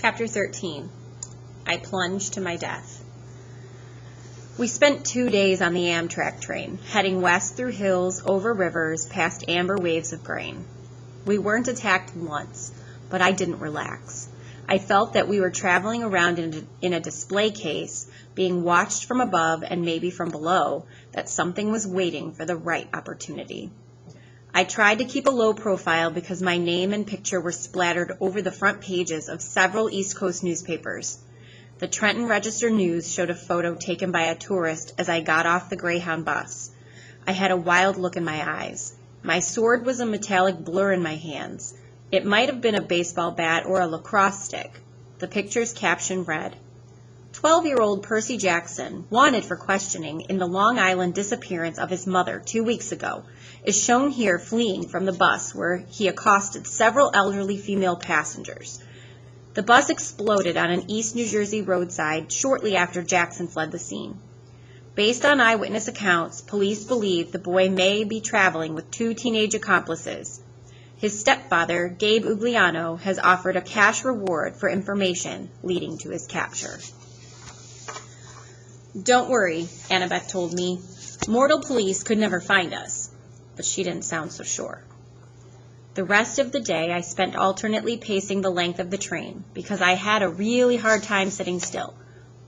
Chapter 13. I Plunge to My Death. We spent 2 days on the Amtrak train, heading west through hills, over rivers, past amber waves of grain. We weren't attacked once, but I didn't relax. I felt that we were traveling around in a display case, being watched from above and maybe from below, that something was waiting for the right opportunity. I tried to keep a low profile because my name and picture were splattered over the front pages of several East Coast newspapers. The Trenton Register-News showed a photo taken by a tourist as I got off the Greyhound bus. I had a wild look in my eyes. My sword was a metallic blur in my hands. It might have been a baseball bat or a lacrosse stick. The picture's caption read, 12-year-old Percy Jackson, wanted for questioning in the Long Island disappearance of his mother 2 weeks ago, is shown here fleeing from the bus where he accosted several elderly female passengers. The bus exploded on an East New Jersey roadside shortly after Jackson fled the scene. Based on eyewitness accounts, police believe the boy may be traveling with 2 teenage accomplices. His stepfather, Gabe Ugliano, has offered a cash reward for information leading to his capture. Don't worry, Annabeth told me. Mortal police could never find us. But she didn't sound so sure. The rest of the day I spent alternately pacing the length of the train because I had a really hard time sitting still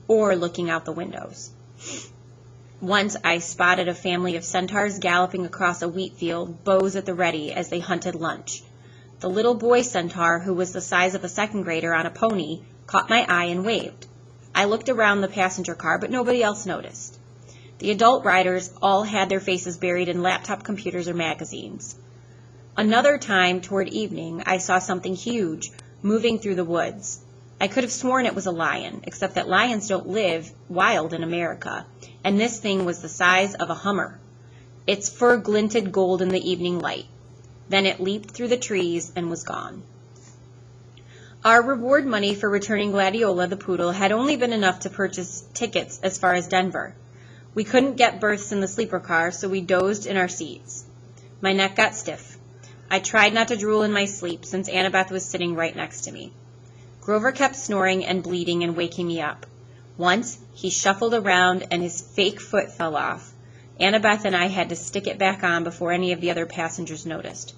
or looking out the windows. Once I spotted a family of centaurs galloping across a wheat field, bows at the ready as they hunted lunch. The little boy centaur, who was the size of a second grader on a pony, caught my eye and waved. I looked around the passenger car, but nobody else noticed. The adult riders all had their faces buried in laptop computers or magazines. Another time, toward evening, I saw something huge moving through the woods. I could have sworn it was a lion, except that lions don't live wild in America, and this thing was the size of a Hummer. Its fur glinted gold in the evening light. Then it leaped through the trees and was gone. Our reward money for returning Gladiola the poodle had only been enough to purchase tickets as far as Denver. We couldn't get berths in the sleeper car, so we dozed in our seats. My neck got stiff. I tried not to drool in my sleep, since Annabeth was sitting right next to me. Grover kept snoring and bleeding and waking me up. Once, he shuffled around and his fake foot fell off. Annabeth and I had to stick it back on before any of the other passengers noticed.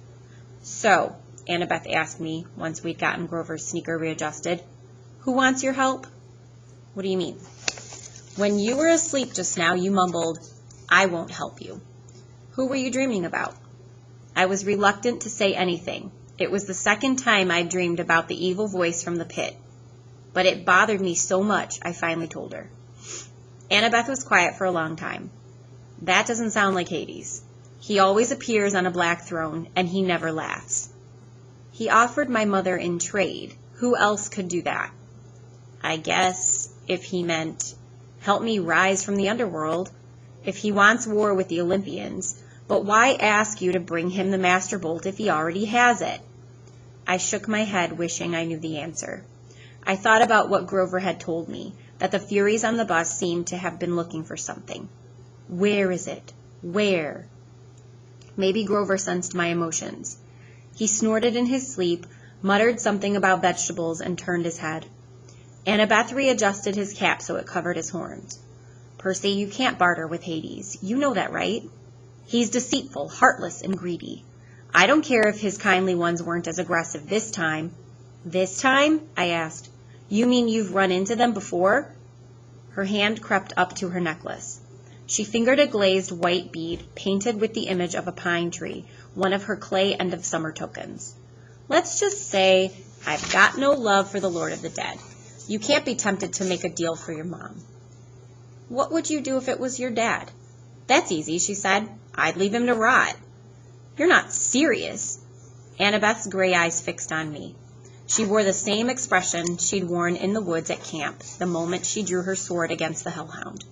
So, Annabeth asked me, once we'd gotten Grover's sneaker readjusted, who wants your help? What do you mean? When you were asleep just now, you mumbled, I won't help you. Who were you dreaming about? I was reluctant to say anything. It was the second time I'd dreamed about the evil voice from the pit. But it bothered me so much, I finally told her. Annabeth was quiet for a long time. That doesn't sound like Hades. He always appears on a black throne, and he never laughs. He offered my mother in trade. Who else could do that? I guess if he meant, help me rise from the underworld, if he wants war with the Olympians, but why ask you to bring him the Master Bolt if he already has it? I shook my head, wishing I knew the answer. I thought about what Grover had told me, that the Furies on the bus seemed to have been looking for something. Where is it? Where? Maybe Grover sensed my emotions. He snorted in his sleep, muttered something about vegetables, and turned his head. Annabeth readjusted his cap so it covered his horns. Percy, you can't barter with Hades. You know that, right? He's deceitful, heartless, and greedy. I don't care if his kindly ones weren't as aggressive this time. This time? I asked. You mean you've run into them before? Her hand crept up to her necklace. She fingered a glazed white bead painted with the image of a pine tree, one of her clay end-of-summer tokens. Let's just say I've got no love for the Lord of the Dead. You can't be tempted to make a deal for your mom. What would you do if it was your dad? That's easy, she said. I'd leave him to rot. You're not serious. Annabeth's gray eyes fixed on me. She wore the same expression she'd worn in the woods at camp the moment she drew her sword against the hellhound.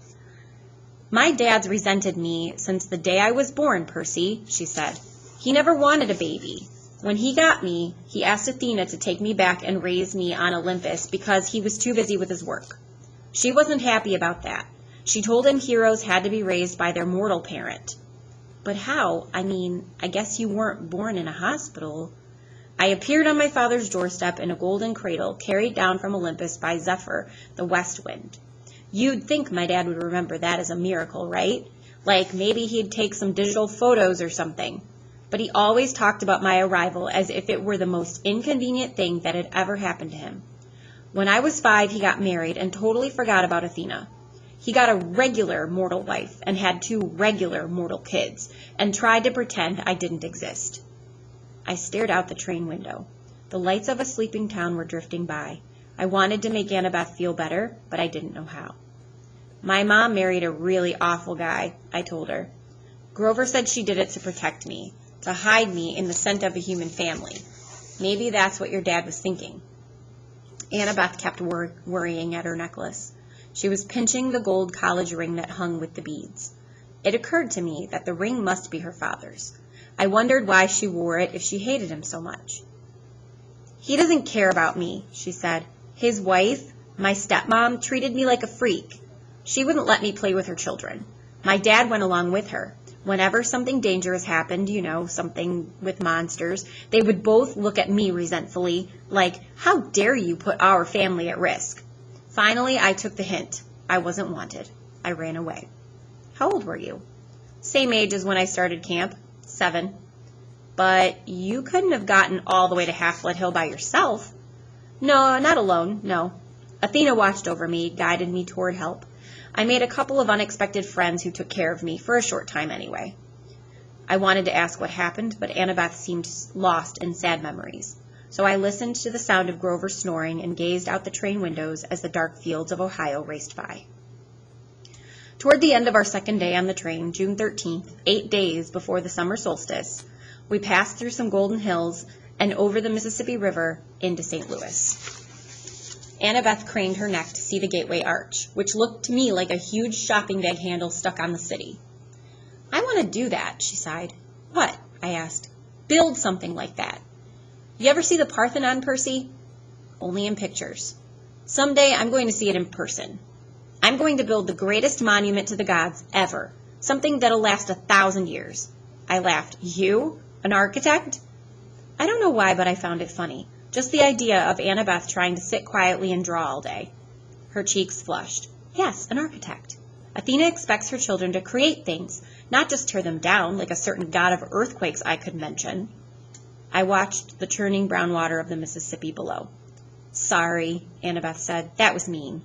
My dad's resented me since the day I was born, Percy, she said. He never wanted a baby. When he got me, he asked Athena to take me back and raise me on Olympus because he was too busy with his work. She wasn't happy about that. She told him heroes had to be raised by their mortal parent. But how? I mean, I guess you weren't born in a hospital. I appeared on my father's doorstep in a golden cradle carried down from Olympus by Zephyr, the west wind. You'd think my dad would remember that as a miracle, right? Like maybe he'd take some digital photos or something. But he always talked about my arrival as if it were the most inconvenient thing that had ever happened to him. When I was 5, he got married and totally forgot about Athena. He got a regular mortal wife and had 2 regular mortal kids and tried to pretend I didn't exist. I stared out the train window. The lights of a sleeping town were drifting by. I wanted to make Annabeth feel better, but I didn't know how. My mom married a really awful guy, I told her. Grover said she did it to protect me, to hide me in the scent of a human family. Maybe that's what your dad was thinking. Annabeth kept worrying at her necklace. She was pinching the gold college ring that hung with the beads. It occurred to me that the ring must be her father's. I wondered why she wore it if she hated him so much. He doesn't care about me, she said. His wife, my stepmom, treated me like a freak. She wouldn't let me play with her children. My dad went along with her. Whenever something dangerous happened, something with monsters, they would both look at me resentfully, like, how dare you put our family at risk? Finally, I took the hint. I wasn't wanted. I ran away. How old were you? Same age as when I started camp, 7. But you couldn't have gotten all the way to Half-Blood Hill by yourself. No, not alone, no. Athena watched over me, guided me toward help. I made a couple of unexpected friends who took care of me, for a short time anyway. I wanted to ask what happened, but Annabeth seemed lost in sad memories. So I listened to the sound of Grover snoring and gazed out the train windows as the dark fields of Ohio raced by. Toward the end of our second day on the train, June 13th, 8 days before the summer solstice, we passed through some golden hills and over the Mississippi River into St. Louis. Annabeth craned her neck to see the gateway arch, which looked to me like a huge shopping bag handle stuck on the city. I want to do that, she sighed. What? I asked. Build something like that. You ever see the Parthenon, Percy? Only in pictures. Someday I'm going to see it in person. I'm going to build the greatest monument to the gods ever, something that'll last 1,000 years. I laughed. You? An architect? I don't know why, but I found it funny. Just the idea of Annabeth trying to sit quietly and draw all day. Her cheeks flushed. Yes, an architect. Athena expects her children to create things, not just tear them down like a certain god of earthquakes I could mention. I watched the churning brown water of the Mississippi below. Sorry, Annabeth said. That was mean.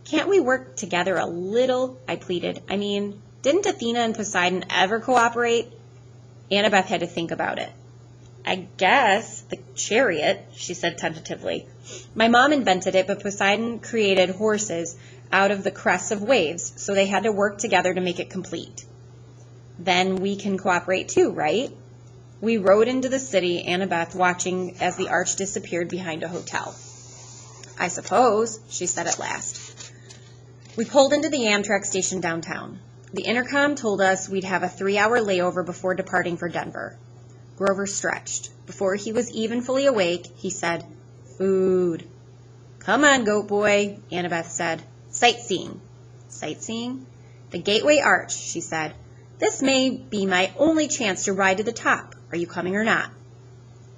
Can't we work together a little? I pleaded. I mean, didn't Athena and Poseidon ever cooperate? Annabeth had to think about it. I guess the chariot, she said tentatively. My mom invented it, but Poseidon created horses out of the crests of waves, so they had to work together to make it complete. Then we can cooperate too, right? We rode into the city, Annabeth watching as the arch disappeared behind a hotel. I suppose, she said at last. We pulled into the Amtrak station downtown. The intercom told us we'd have a 3-hour layover before departing for Denver. Grover stretched. Before he was even fully awake, he said, Food. Come on, goat boy, Annabeth said. Sightseeing. Sightseeing? The Gateway Arch, she said. This may be my only chance to ride to the top. Are you coming or not?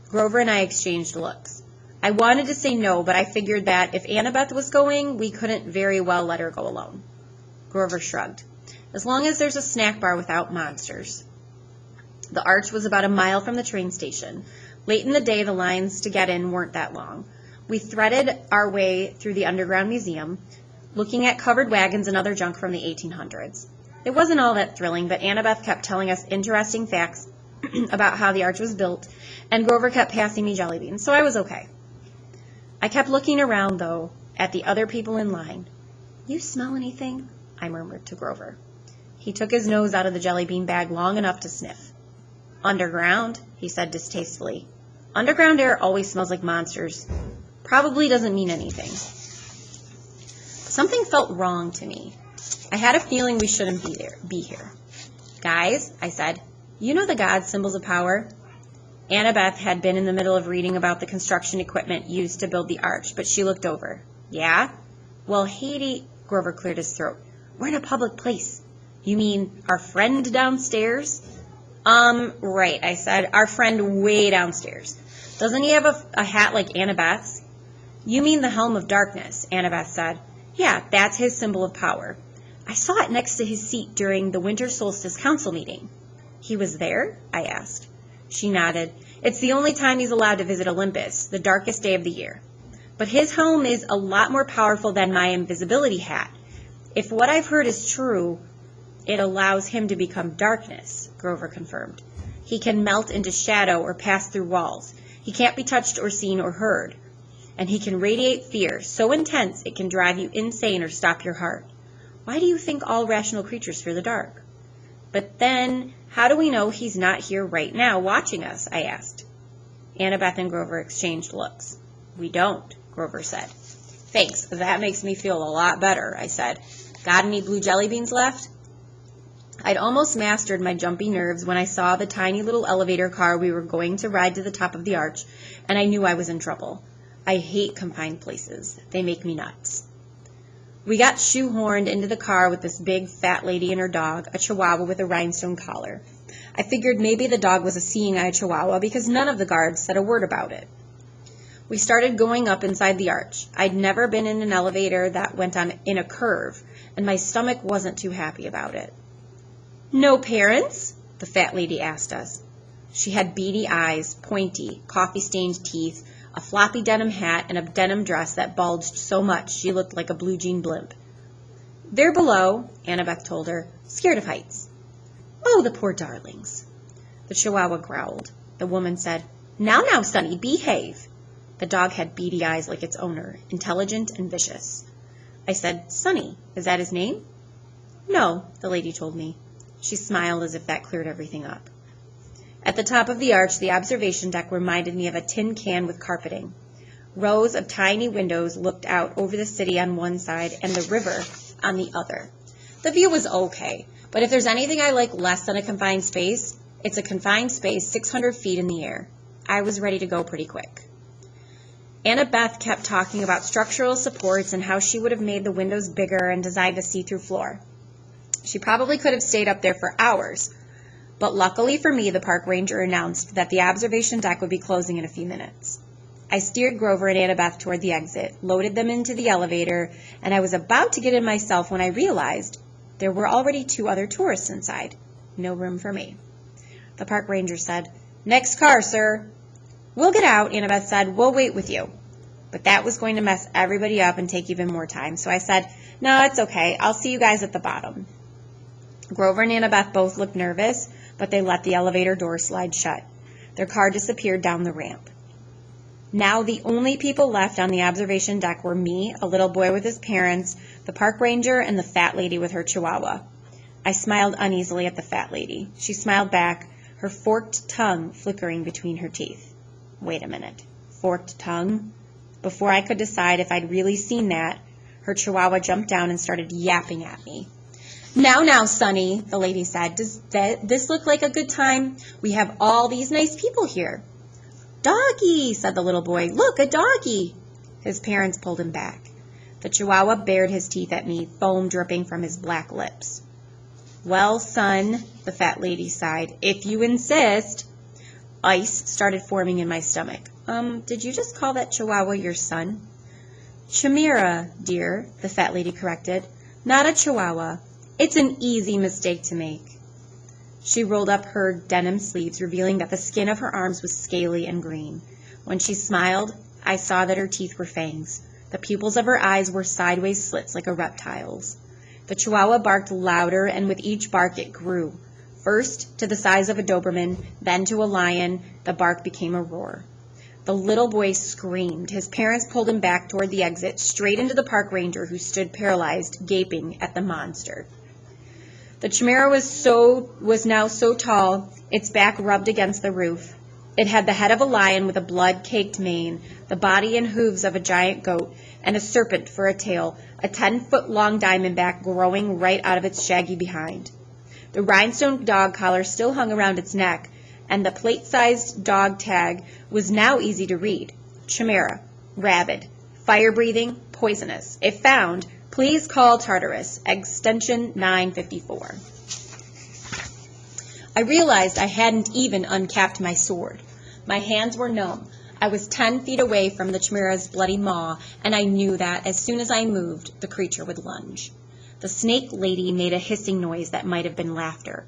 Grover and I exchanged looks. I wanted to say no, but I figured that if Annabeth was going, we couldn't very well let her go alone. Grover shrugged. As long as there's a snack bar without monsters. The arch was about a mile from the train station. Late in the day, the lines to get in weren't that long. We threaded our way through the underground museum, looking at covered wagons and other junk from the 1800s. It wasn't all that thrilling, but Annabeth kept telling us interesting facts about how the arch was built, and Grover kept passing me jelly beans, so I was okay. I kept looking around, though, at the other people in line. You smell anything? I murmured to Grover. He took his nose out of the jelly bean bag long enough to sniff. Underground, he said distastefully. Underground air always smells like monsters. Probably doesn't mean anything. Something felt wrong to me. I had a feeling we shouldn't be here. Guys, I said, you know the gods' symbols of power? Annabeth had been in the middle of reading about the construction equipment used to build the arch, but she looked over. Yeah? Well, Haiti, Grover cleared his throat. We're in a public place. You mean our friend downstairs? Right, I said. Our friend way downstairs. Doesn't he have a hat like Annabeth's? You mean the Helm of Darkness, Annabeth said. Yeah, that's his symbol of power. I saw it next to his seat during the Winter Solstice Council meeting. He was there? I asked. She nodded. It's the only time he's allowed to visit Olympus, the darkest day of the year. But his helm is a lot more powerful than my invisibility hat. If what I've heard is true, it allows him to become darkness, Grover confirmed. He can melt into shadow or pass through walls. He can't be touched or seen or heard. And he can radiate fear so intense it can drive you insane or stop your heart. Why do you think all rational creatures fear the dark? But then, how do we know he's not here right now watching us? I asked. Annabeth and Grover exchanged looks. We don't, Grover said. Thanks, that makes me feel a lot better, I said. Got any blue jelly beans left? I'd almost mastered my jumpy nerves when I saw the tiny little elevator car we were going to ride to the top of the arch, and I knew I was in trouble. I hate confined places. They make me nuts. We got shoehorned into the car with this big fat lady and her dog, a chihuahua with a rhinestone collar. I figured maybe the dog was a seeing-eye chihuahua because none of the guards said a word about it. We started going up inside the arch. I'd never been in an elevator that went on in a curve, and my stomach wasn't too happy about it. No parents? The fat lady asked us. She had beady eyes, pointy, coffee-stained teeth, a floppy denim hat, and a denim dress that bulged so much she looked like a blue jean blimp. They're below, Annabeth told her, scared of heights. Oh, the poor darlings. The chihuahua growled. The woman said, Now, Sonny, behave. The dog had beady eyes like its owner, intelligent and vicious. I said, Sonny, is that his name? No, the lady told me. She smiled as if that cleared everything up. At the top of the arch, the observation deck reminded me of a tin can with carpeting. Rows of tiny windows looked out over the city on one side and the river on the other. The view was okay, but if there's anything I like less than a confined space, it's a confined space 600 feet in the air. I was ready to go pretty quick. Annabeth kept talking about structural supports and how she would have made the windows bigger and designed a see-through floor. She probably could have stayed up there for hours, but luckily for me, the park ranger announced that the observation deck would be closing in a few minutes. I steered Grover and Annabeth toward the exit, loaded them into the elevator, and I was about to get in myself when I realized there were already 2 other tourists inside. No room for me. The park ranger said, Next car, sir. We'll get out, Annabeth said. We'll wait with you. But that was going to mess everybody up and take even more time, so I said, No, it's okay. I'll see you guys at the bottom. Grover and Annabeth both looked nervous, but they let the elevator door slide shut. Their car disappeared down the ramp. Now the only people left on the observation deck were me, a little boy with his parents, the park ranger, and the fat lady with her chihuahua. I smiled uneasily at the fat lady. She smiled back, her forked tongue flickering between her teeth. Wait a minute. Forked tongue? Before I could decide if I'd really seen that, her chihuahua jumped down and started yapping at me. Now, Sonny, the lady said, does this look like a good time? We have all these nice people here. Doggy, said the little boy. Look, a doggy. His parents pulled him back. The chihuahua bared his teeth at me, foam dripping from his black lips. Well, son, the fat lady sighed, if you insist. Ice started forming in my stomach. Did you just call that chihuahua your son? Chimera, dear, the fat lady corrected. Not a chihuahua. It's an easy mistake to make. She rolled up her denim sleeves, revealing that the skin of her arms was scaly and green. When she smiled, I saw that her teeth were fangs. The pupils of her eyes were sideways slits like a reptile's. The chihuahua barked louder, and with each bark it grew. First to the size of a Doberman, then to a lion, the bark became a roar. The little boy screamed. His parents pulled him back toward the exit, straight into the park ranger, who stood paralyzed, gaping at the monster. The chimera was now so tall, its back rubbed against the roof. It had the head of a lion with a blood-caked mane, the body and hooves of a giant goat, and a serpent for a tail, a 10-foot-long diamondback growing right out of its shaggy behind. The rhinestone dog collar still hung around its neck, and the plate-sized dog tag was now easy to read. Chimera, rabid, fire-breathing, poisonous. If found, please call Tartarus, extension 954. I realized I hadn't even uncapped my sword. My hands were numb. I was 10 feet away from the chimera's bloody maw, and I knew that as soon as I moved, the creature would lunge. The snake lady made a hissing noise that might have been laughter.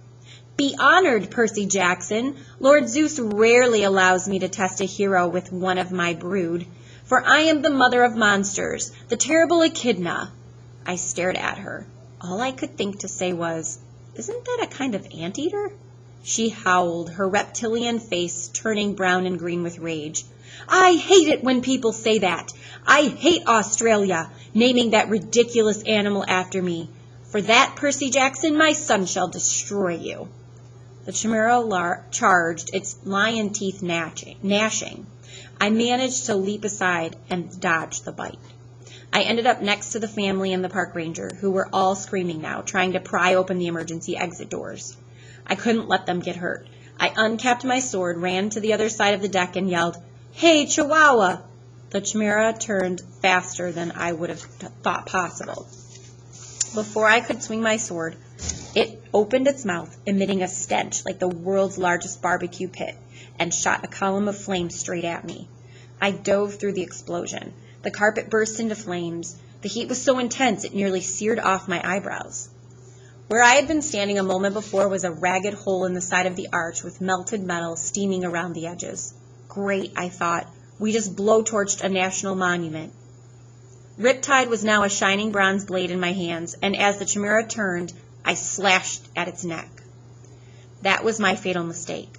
"Be honored, Percy Jackson. Lord Zeus rarely allows me to test a hero with one of my brood, for I am the mother of monsters, the terrible Echidna." I stared at her. All I could think to say was, "Isn't that a kind of anteater?" She howled, her reptilian face turning brown and green with rage. "I hate it when people say that. I hate Australia, naming that ridiculous animal after me. For that, Percy Jackson, my son shall destroy you." The chimera charged, its lion teeth gnashing. I managed to leap aside and dodge the bite. I ended up next to the family and the park ranger, who were all screaming now, trying to pry open the emergency exit doors. I couldn't let them get hurt. I uncapped my sword, ran to the other side of the deck, and yelled, "Hey, Chihuahua!" The chimera turned faster than I would have thought possible. Before I could swing my sword, it opened its mouth, emitting a stench like the world's largest barbecue pit, and shot a column of flame straight at me. I dove through the explosion. The carpet burst into flames. The heat was so intense it nearly seared off my eyebrows. Where I had been standing a moment before was a ragged hole in the side of the arch with melted metal steaming around the edges. Great, I thought. We just blowtorched a national monument. Riptide was now a shining bronze blade in my hands, and as the chimera turned, I slashed at its neck. That was my fatal mistake.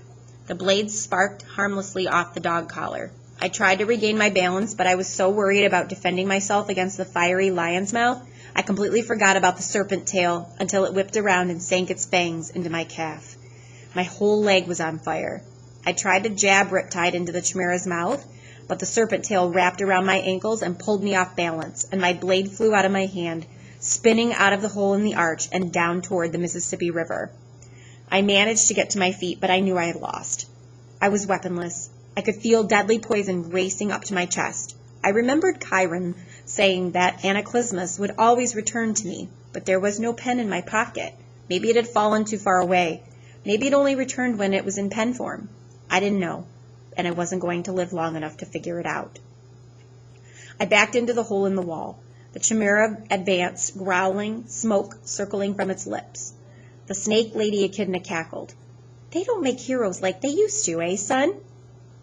The blade sparked harmlessly off the dog collar. I tried to regain my balance, but I was so worried about defending myself against the fiery lion's mouth, I completely forgot about the serpent tail until it whipped around and sank its fangs into my calf. My whole leg was on fire. I tried to jab Riptide into the chimera's mouth, but the serpent tail wrapped around my ankles and pulled me off balance, and my blade flew out of my hand, spinning out of the hole in the arch and down toward the Mississippi River. I managed to get to my feet, but I knew I had lost. I was weaponless. I could feel deadly poison racing up to my chest. I remembered Chiron saying that Anaclysmus would always return to me, but there was no pen in my pocket. Maybe it had fallen too far away. Maybe it only returned when it was in pen form. I didn't know, and I wasn't going to live long enough to figure it out. I backed into the hole in the wall. The chimera advanced, growling, smoke circling from its lips. The snake lady Echidna cackled. "They don't make heroes like they used to, eh, son?"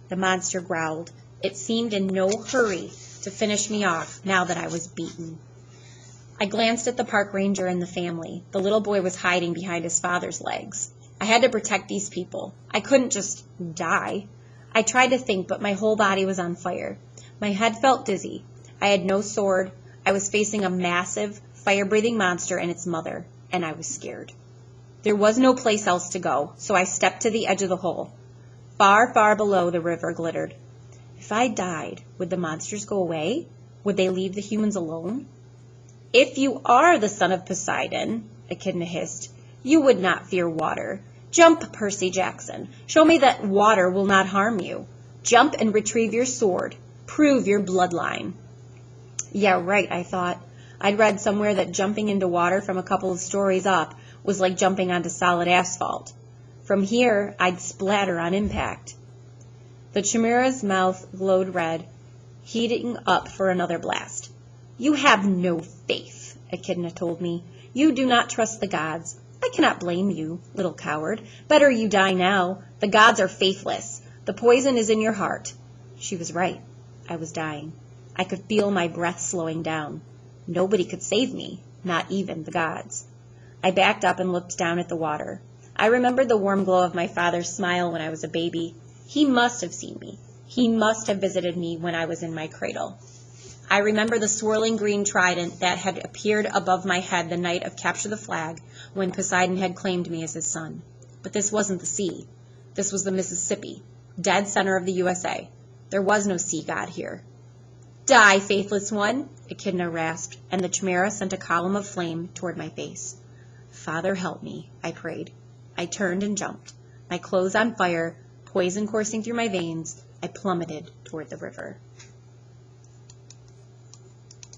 The monster growled. It seemed in no hurry to finish me off now that I was beaten. I glanced at the park ranger and the family. The little boy was hiding behind his father's legs. I had to protect these people. I couldn't just die. I tried to think, but my whole body was on fire. My head felt dizzy. I had no sword. I was facing a massive, fire-breathing monster and its mother, and I was scared. There was no place else to go, so I stepped to the edge of the hole. Far, far below, the river glittered. If I died, would the monsters go away? Would they leave the humans alone? "If you are the son of Poseidon," Echidna hissed, "you would not fear water. Jump, Percy Jackson. Show me that water will not harm you. Jump and retrieve your sword. Prove your bloodline." Yeah, right, I thought. I'd read somewhere that jumping into water from a couple of stories up was like jumping onto solid asphalt. From here, I'd splatter on impact. The chimera's mouth glowed red, heating up for another blast. "You have no faith," Echidna told me. "You do not trust the gods. I cannot blame you, little coward. Better you die now. The gods are faithless. The poison is in your heart." She was right. I was dying. I could feel my breath slowing down. Nobody could save me, not even the gods. I backed up and looked down at the water. I remembered the warm glow of my father's smile when I was a baby. He must have seen me. He must have visited me when I was in my cradle. I remember the swirling green trident that had appeared above my head the night of Capture the Flag when Poseidon had claimed me as his son. But this wasn't the sea. This was the Mississippi, dead center of the USA. There was no sea god here. "Die, faithless one," Echidna rasped, and the chimera sent a column of flame toward my face. "Father, help me," I prayed. I turned and jumped. My clothes on fire, poison coursing through my veins, I plummeted toward the river.